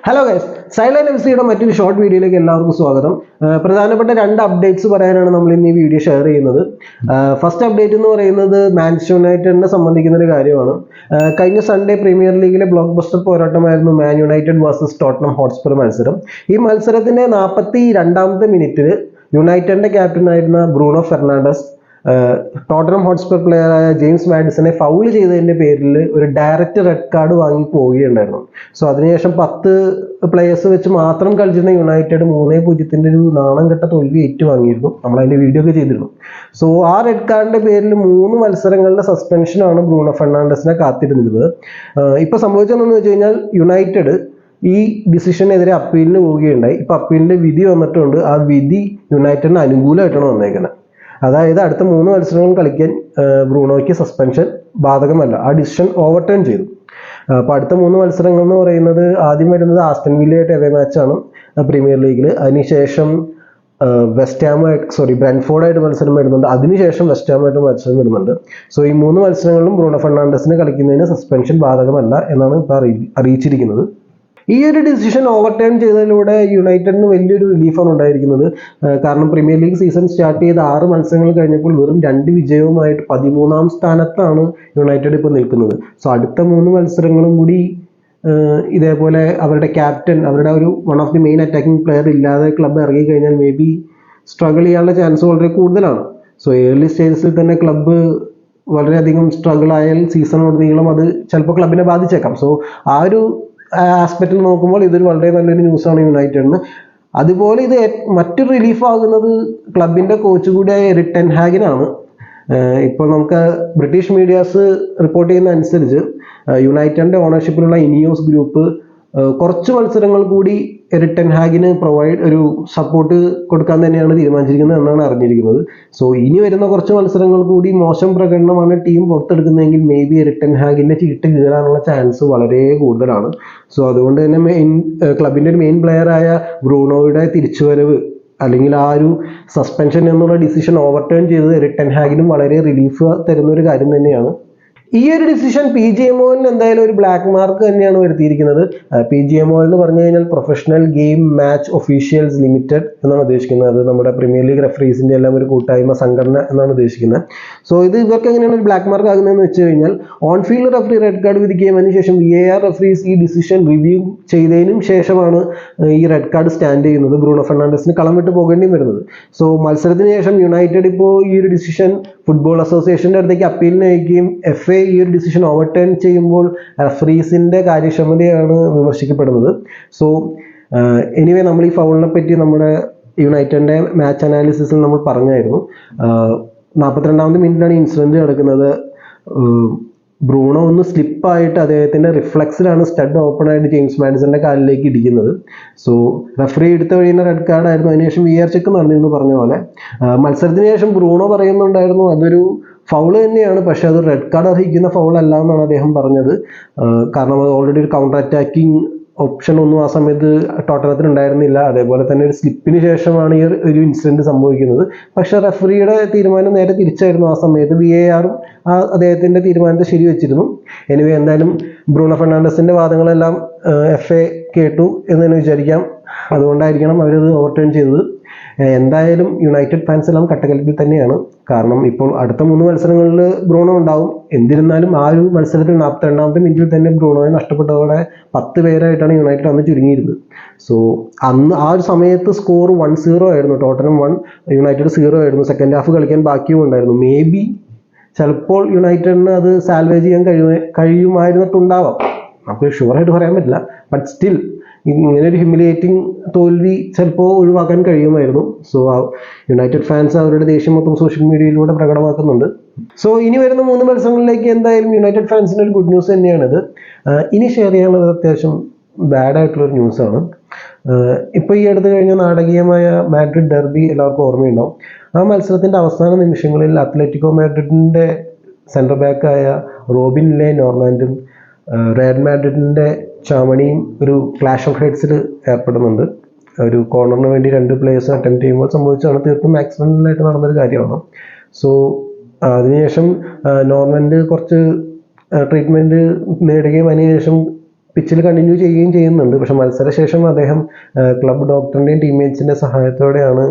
Hello guys, silent എഫ്സിയുടെ മറ്റൊരു short വീഡിയോയിലേക്ക് എല്ലാവർക്കും സ്വാഗതം. പ്രധാനപ്പെട്ട രണ്ട് അപ്ഡേറ്റ്സ് പറയാനാണ് നമ്മൾ ഇന്ന് ഈ വീഡിയോ ഷെയർ ചെയ്യുന്നത്. ഫസ്റ്റ് അപ്ഡേറ്റ് എന്ന് പറയുന്നത് മാഞ്ചസ്റ്റർ യുണൈറ്റഡിനെ സംബന്ധിക്കുന്ന ഒരു കാര്യമാണ്. കഴിഞ്ഞ സൺഡേ പ്രീമിയർ ലീഗിലെ ബ്ലോക്ക് ബസ്റ്റർ പോരാട്ടമായിരുന്നു man united versus Tottenham Hotspur മത്സരം. ഈ മത്സരത്തിന്റെ 42ാമത്തെ മിനിറ്റിൽ യുണൈറ്റഡിന്റെ ക്യാപ്റ്റനായിരുന്ന ബ്രൂണോ ഫെർണാണ്ടസ് ടോട്ടനം ഹോട്ട്സ്പർ പ്ലെയറായ ജെയിംസ് മാഡിസനെ ഫൗൾ ചെയ്തതിന്റെ പേരിൽ ഒരു ഡയറക്റ്റ് റെഡ് കാർഡ് വാങ്ങി പോവുകയുണ്ടായിരുന്നു. സോ അതിനുശേഷം 10 പ്ലേയേഴ്സ് വെച്ച് മാത്രം കളിച്ചിരുന്ന യുണൈറ്റഡ് 3-0 ഒരു നാണം കെട്ട തോൽവി ഏറ്റുവാങ്ങിയിരുന്നു. നമ്മൾ അതിന്റെ വീഡിയോ ഒക്കെ ചെയ്തിരുന്നു. സോ ആ റെഡ് കാർഡിന്റെ പേരിൽ 3 മത്സരങ്ങളുടെ സസ്പെൻഷനാണ് ബ്രൂണോ ഫെർണാണ്ടസിനെ കാത്തിരുന്നത്. ഇപ്പൊ സംഭവിച്ചതെന്ന് വെച്ച് കഴിഞ്ഞാൽ യുണൈറ്റഡ് ഈ ഡിസിഷനെതിരെ അപ്പീലിന് പോവുകയുണ്ടായി. ഇപ്പൊ അപ്പീലിന്റെ വിധി വന്നിട്ടുണ്ട്. ആ വിധി യുണൈറ്റഡിന് അനുകൂലമായിട്ടാണ് വന്നേക്കുന്നത്. അതായത് അടുത്ത 3 മത്സരങ്ങൾ കളിക്കാൻ ബ്രൂണോയ്ക്ക് സസ്പെൻഷൻ ബാധകമല്ല. ആ ഡിസിഷൻ ഓവർടേൺ ചെയ്തു. അപ്പോൾ അടുത്ത 3 മത്സരങ്ങൾ എന്ന് പറയുന്നത് ആദ്യം വരുന്നത് ആസ്റ്റൺ വില്ലയായിട്ട് എവേ മാച്ചാണ് പ്രീമിയർ ലീഗിൽ. അതിനുശേഷം ബ്രെൻഫോർഡായിട്ട് മത്സരം വരുന്നുണ്ട്. അതിനുശേഷം വെസ്റ്റ് ഹാമായിട്ട് മത്സരം വരുന്നുണ്ട്. സോ ഈ 3 മത്സരങ്ങളിലും ബ്രൂണോ ഫെർണാണ്ടസിന് കളിക്കുന്നതിന് സസ്പെൻഷൻ ബാധകമല്ല എന്നാണ് ഇപ്പോൾ അറിയിച്ചിരിക്കുന്നത്. ഈ ഒരു ഡിസിഷൻ ഓവർടേൺ ചെയ്തതിലൂടെ യുണൈറ്റഡിന് വലിയൊരു റിലീഫാണ് ഉണ്ടായിരിക്കുന്നത്. കാരണം പ്രീമിയർ ലീഗ് സീസൺ സ്റ്റാർട്ട് ചെയ്ത് 6 മത്സരങ്ങൾ കഴിഞ്ഞപ്പോൾ വെറും 2 വിജയവുമായിട്ട് 13ാം സ്ഥാനത്താണ് യുണൈറ്റഡ് ഇപ്പോൾ നിൽക്കുന്നത്. സോ അടുത്ത 3 മത്സരങ്ങളും കൂടി ഇതേപോലെ അവരുടെ ക്യാപ്റ്റൻ, അവരുടെ ഒരു one of the main attacking player ഇല്ലാതെ ക്ലബ്ബ് ഇറങ്ങി കഴിഞ്ഞാൽ മേ ബി സ്ട്രഗിൾ ചെയ്യാനുള്ള ചാൻസ് വളരെ കൂടുതലാണ്. സോ ഏർലി സ്റ്റേജസിൽ തന്നെ ക്ലബ്ബ് വളരെയധികം സ്ട്രഗിൾ ആയാൽ സീസണോടനീളം അത് ചിലപ്പോൾ ക്ലബിനെ ബാധിച്ചേക്കാം. സോ ആ ഒരു ആസ്പെക്റ്റിൽ നോക്കുമ്പോൾ ഇതൊരു വളരെ നല്ലൊരു ന്യൂസാണ് യുണൈറ്റഡിന്. അതുപോലെ ഇത് മറ്റൊരു റിലീഫ് ആകുന്നത് ക്ലബിന്റെ കോച്ച് കൂടിയായ എറിക് ടെൻ ഹാഗിനാണ്. ഇപ്പോൾ നമുക്ക് ബ്രിട്ടീഷ് മീഡിയാസ് റിപ്പോർട്ട് ചെയ്യുന്ന അനുസരിച്ച് യുണൈറ്റഡിന്റെ ഓണർഷിപ്പിലുള്ള ഇനിയോസ് ഗ്രൂപ്പ് കുറച്ച് മത്സരങ്ങൾ കൂടി എറിക് ടെൻ ഹാഗിന് ഒരു സപ്പോർട്ട് കൊടുക്കാൻ തന്നെയാണ് തീരുമാനിച്ചിരിക്കുന്നത് എന്നാണ് അറിഞ്ഞിരിക്കുന്നത്. സോ ഇനി വരുന്ന കുറച്ച് മത്സരങ്ങൾ കൂടി മോശം പ്രകടനമാണ് ടീം പുറത്തെടുക്കുന്നതെങ്കിൽ മേ ബി എറിക് ടെൻ ഹാഗിന്റെ ചീട്ട് കീറാനുള്ള ചാൻസ് വളരെ കൂടുതലാണ്. സോ അതുകൊണ്ട് തന്നെ ക്ലബിന്റെ ഒരു മെയിൻ പ്ലെയറായ ബ്രൂണോയുടെ തിരിച്ചുവരവ് അല്ലെങ്കിൽ ആ ഒരു സസ്പെൻഷൻ എന്നുള്ള ഡിസിഷൻ ഓവർടേൺ ചെയ്തത് എറിക് ടെൻ ഹാഗിനും വളരെ റിലീഫ് തരുന്ന ഒരു കാര്യം തന്നെയാണ്. ഈ ഒരു ഡിസിഷൻ PGMOL എന്തായാലും ഒരു ബ്ലാക്ക് മാർക്ക് തന്നെയാണ് വരുത്തിയിരിക്കുന്നത്. PGMOL എന്ന് പറഞ്ഞു കഴിഞ്ഞാൽ professional game match officials limited എന്നാണ് ഉദ്ദേശിക്കുന്നത്. അത് നമ്മുടെ പ്രീമിയർ ലീഗ് റെഫറീസിന്റെ എല്ലാം ഒരു കൂട്ടായ്മ സംഘടന എന്നാണ് ഉദ്ദേശിക്കുന്നത്. സോ ഇത് ഇവർക്ക് എങ്ങനെയാണ് ഒരു ബ്ലാക്ക് മാർക്ക് ആകുന്നതെന്ന് വെച്ച് കഴിഞ്ഞാൽ on field referee red card വിധിക്കുകയും അതിനുശേഷം VAR റെഫറീസ് ഈ ഡിസിഷൻ റിവ്യൂ ചെയ്തതിനും ശേഷമാണ് ഈ റെഡ് കാർഡ് സ്റ്റാൻഡ് ചെയ്യുന്നത്. ബ്രൂണോ ഫെർണാണ്ടസിന് കളം വിട്ട് പോകേണ്ടിയും വരുന്നത്. സോ മത്സരത്തിന് ശേഷം യുണൈറ്റഡ് ഇപ്പോൾ ഈ ഒരു ഡിസിഷൻ ഫുട്ബോൾ അസോസിയേഷന്റെ അടുത്തേക്ക് അപ്പീലിന് അയക്കുകയും FA ഈ ഒരു ഡിസിഷൻ ഓവർടേൺ ചെയ്യുമ്പോൾ റഫറീസിന്റെ കാര്യക്ഷമതയാണ് വിമർശിക്കപ്പെടുന്നത്. സോ എനിവേ നമ്മൾ ഈ ഫൗളിനെ പറ്റി നമ്മുടെ യുണൈറ്റഡിന്റെ മാച്ച് അനാലിസിസിൽ നമ്മൾ പറഞ്ഞായിരുന്നു. 42ാമത്തെ മിനിറ്റിലാണ് ഇൻസിഡന്റ് നടക്കുന്നത്. ബ്രൂണോ ഒന്ന് സ്ലിപ്പായിട്ട് അദ്ദേഹത്തിന്റെ റിഫ്ലക്സിലാണ് സ്റ്റഡ് ഓപ്പൺ ആയിട്ട് ജെയിംസ് മാഡിസന്റെ കാലിലേക്ക് ഇടിക്കുന്നത്. സോ റഫറി എടുത്ത വഴിയുന്ന റെഡ് കാർഡ് ആയിരുന്നു. അതിനുശേഷം VAR ചെക്ക് നടന്നിരുന്നു പറഞ്ഞ പോലെ. മത്സരത്തിന് ശേഷം ബ്രൂണോ പറയുന്നുണ്ടായിരുന്നു അതൊരു ഫൗള് തന്നെയാണ്, പക്ഷെ അത് റെഡ് കാർഡ് അർഹിക്കുന്ന ഫൗൾ അല്ല എന്നാണ് അദ്ദേഹം പറഞ്ഞത്. കാരണം അത് ഓൾറെഡി ഒരു കൗണ്ടർ അറ്റാക്കിംഗ് ഓപ്ഷൻ ഒന്നും ആ സമയത്ത് ടോട്ടനത്തിന് ഉണ്ടായിരുന്നില്ല. അതേപോലെ തന്നെ ഒരു സ്ലിപ്പിന് ശേഷമാണ് ഈ ഒരു ഇൻസിഡന്റ് സംഭവിക്കുന്നത്. പക്ഷെ റെഫറിയുടെ തീരുമാനം നേരെ തിരിച്ചായിരുന്നു. ആ സമയത്ത് VARും അദ്ദേഹത്തിന്റെ തീരുമാനത്തെ ശരിവെച്ചിരുന്നു. എനിവേ എന്തായാലും ബ്രൂണോ ഫെർണാണ്ടസിന്റെ വാദങ്ങളെല്ലാം FA കേട്ടു എന്ന് തന്നെ വിചാരിക്കാം. അതുകൊണ്ടായിരിക്കണം അവരത് ഓവർടേൺ ചെയ്തത്. എന്തായാലും യുണൈറ്റഡ് ഫാൻസ് എല്ലാം കട്ടകലിപ്പിൽ തന്നെയാണ്. കാരണം ഇപ്പോൾ അടുത്ത 3 മത്സരങ്ങളിൽ ബ്രൂണോ ഉണ്ടാവും. എന്നിരുന്നാലും ആ ഒരു മത്സരത്തിൽ 42ാമത്തെ മിനിറ്റിൽ തന്നെ ബ്രൂണോയെ നഷ്ടപ്പെട്ടതോടെ 10 പേരായിട്ടാണ് യുണൈറ്റഡ് അന്ന് ചുരുങ്ങിയിരുന്നത്. സോ അന്ന് ആ ഒരു സമയത്ത് സ്കോർ 1-0 ആയിരുന്നു. ടോട്ടനം 1 യുണൈറ്റഡ് 0 ആയിരുന്നു. സെക്കൻഡ് ഹാഫ് കളിക്കാൻ ബാക്കിയും ഉണ്ടായിരുന്നു. മേ ബി ചിലപ്പോൾ യുണൈറ്റഡിന് അത് സാൽവേജ് ചെയ്യാൻ കഴിയുമായിരുന്നിട്ടുണ്ടാവാം. നമുക്ക് ഷുവറായിട്ട് പറയാൻ പറ്റില്ല. ബട്ട് സ്റ്റിൽ ഇങ്ങനെ ഒരു ഹ്യൂമിലിയേറ്റിംഗ് തോൽവി ചിലപ്പോൾ ഒഴിവാക്കാൻ കഴിയുമായിരുന്നു. സോ യുണൈറ്റഡ് ഫാൻസ് അവരുടെ ദേഷ്യം മൊത്തം സോഷ്യൽ മീഡിയയിലൂടെ പ്രകടമാക്കുന്നുണ്ട്. സോ ഇനി വരുന്ന 3 മത്സരങ്ങളിലേക്ക് എന്തായാലും യുണൈറ്റഡ് ഫാൻസിന് ഒരു ഗുഡ് ന്യൂസ് തന്നെയാണിത്. ഇനി ഷെയർ ചെയ്യാനുള്ളത് അത്യാവശ്യം ബാഡ് ആയിട്ടുള്ളൊരു ന്യൂസാണ്. ഇപ്പോൾ ഈ അടുത്ത് കഴിഞ്ഞ നാടകീയമായ മാഡ്രിഡ് ഡെർബി എല്ലാവർക്കും ഓർമ്മയുണ്ടാവും. ആ മത്സരത്തിന്റെ അവസാന നിമിഷങ്ങളിൽ അത്ലറ്റിക്കോ മാഡ്രിഡിന്റെ സെൻട്രൽ ബാക്കായ റോബിൻ ലെ നോർമാൻഡും റയൽ മാഡ്രിഡിന്റെ ചാമണിയും ഒരു ക്ലാഷ് ഓഫ് ഹെഡ്സിൽ ഏർപ്പെടുന്നുണ്ട്. ഒരു കോർണറിന് വേണ്ടി 2 പ്ലേയേഴ്സ് അറ്റംപ്റ്റ് ചെയ്യുമ്പോൾ സംഭവിച്ചതാണ്. തീർത്തും ആക്സിഡന്റലായിട്ട് നടന്നൊരു കാര്യമാണ്. സോ അതിനുശേഷം നോർമാൻഡ് കുറച്ച് ട്രീറ്റ്മെന്റ് നേടുകയും അതിനുശേഷം പിച്ചിൽ കണ്ടിന്യൂ ചെയ്യുകയും ചെയ്യുന്നുണ്ട്. പക്ഷെ മത്സരശേഷം അദ്ദേഹം ക്ലബ് ഡോക്ടറിൻ്റെയും ടീംമേറ്റ്സിൻ്റെ സഹായത്തോടെയാണ്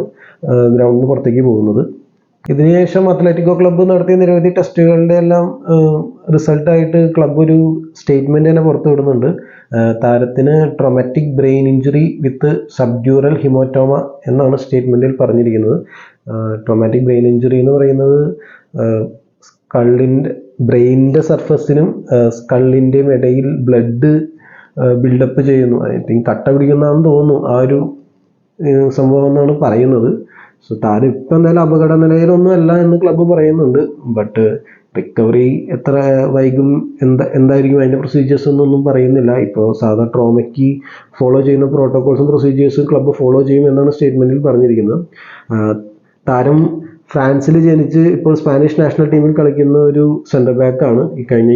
ഗ്രൗണ്ടിന് പുറത്തേക്ക് പോകുന്നത്. ഇതിനുശേഷം അത്ലറ്റിക്കോ ക്ലബ്ബ് നടത്തിയ നിരവധി ടെസ്റ്റുകളുടെ എല്ലാം റിസൾട്ടായിട്ട് ക്ലബ്ബ് ഒരു സ്റ്റേറ്റ്മെൻറ്റ് തന്നെ പുറത്തു വിടുന്നുണ്ട്. താരത്തിന് ട്രോമാറ്റിക് ബ്രെയിൻ ഇഞ്ചുറി വിത്ത് സബ്ഡ്യൂറൽ ഹിമോറ്റോമ എന്നാണ് സ്റ്റേറ്റ്മെൻറ്റിൽ പറഞ്ഞിരിക്കുന്നത്. ട്രോമാറ്റിക് ബ്രെയിൻ ഇഞ്ചുറി എന്ന് പറയുന്നത് ബ്രെയിനിൻ്റെ സർഫസിനും സ്കള്ളിൻ്റെയും ഇടയിൽ ബ്ലഡ് ബിൽഡപ്പ് ചെയ്യുന്നു. ഐ തിങ്ക് കട്ട പിടിക്കുന്നതാണെന്ന് തോന്നുന്നു ആ ഒരു സംഭവം എന്നാണ് പറയുന്നത്. സോ താരം ഇപ്പം എന്തായാലും അപകട നിലയിലൊന്നും അല്ല എന്ന് ക്ലബ്ബ് പറയുന്നുണ്ട്. ബട്ട് റിക്കവറി എത്ര വൈകും, എന്തായിരിക്കും അതിൻ്റെ പ്രൊസീജിയേഴ്സ് എന്നൊന്നും പറയുന്നില്ല. ഇപ്പോൾ സാധാ ട്രോമയ്ക്ക് ഫോളോ ചെയ്യുന്ന പ്രോട്ടോകോൾസും പ്രൊസീജിയേഴ്സും ക്ലബ്ബ് ഫോളോ ചെയ്യും എന്നാണ് സ്റ്റേറ്റ്മെൻറ്റിൽ പറഞ്ഞിരിക്കുന്നത്. താരം ഫ്രാൻസിൽ ജനിച്ച് ഇപ്പോൾ സ്പാനിഷ് നാഷണൽ ടീമിൽ കളിക്കുന്ന ഒരു സെൻറ്റർ ബാക്കാണ്. ഈ കഴിഞ്ഞ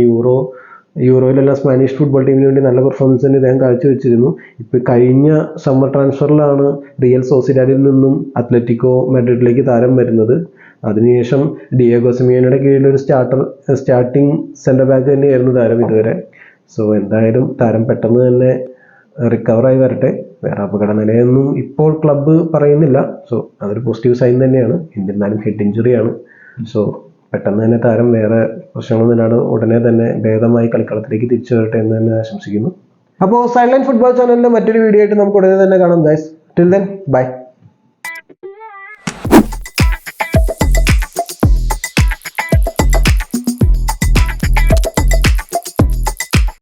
യൂറോയിലെല്ലാം സ്പാനിഷ് ഫുട്ബോൾ ടീമിന് വേണ്ടി നല്ല പെർഫോമൻസ് തന്നെ ഇദ്ദേഹം കാഴ്ചവെച്ചിരുന്നു. ഇപ്പോൾ കഴിഞ്ഞ സമ്മർ ട്രാൻസ്ഫറിലാണ് റിയൽ സോസിഡാഡിൽ നിന്നും അത്ലറ്റിക്കോ മാഡ്രിഡിലേക്ക് താരം വരുന്നത്. അതിനുശേഷം ഡിയേഗോ സിമിയോനയുടെ കീഴിൽ ഒരു സ്റ്റാർട്ടിംഗ് സെൻറ്റർ ബാക്ക് തന്നെയായിരുന്നു താരം ഇതുവരെ. സോ എന്തായാലും താരം പെട്ടെന്ന് തന്നെ റിക്കവറായി വരട്ടെ. വേറെ അപകട നിലയൊന്നും ഇപ്പോൾ ക്ലബ്ബ് പറയുന്നില്ല. സോ അതൊരു പോസിറ്റീവ് സൈൻ തന്നെയാണ്. എന്നിരുന്നാലും ഹെഡ് ഇഞ്ചുറിയാണ്. സോ പെട്ടെന്ന് തന്നെ താരം വേറെ പ്രശ്നങ്ങളൊന്നും ഇല്ലാതെ ഉടനെ തന്നെ ഭേദമായി കളിക്കളത്തിലേക്ക് തിരിച്ചു വരട്ടെ എന്ന് തന്നെ ആശംസിക്കുന്നു. അപ്പോൾ സൈഡ് ലൈൻ ഫുട്ബോൾ ചാനലിൻ്റെ മറ്റൊരു വീഡിയോ ആയിട്ട് നമുക്ക് ഉടനെ തന്നെ കാണാം ഗൈസ്. Till then bye.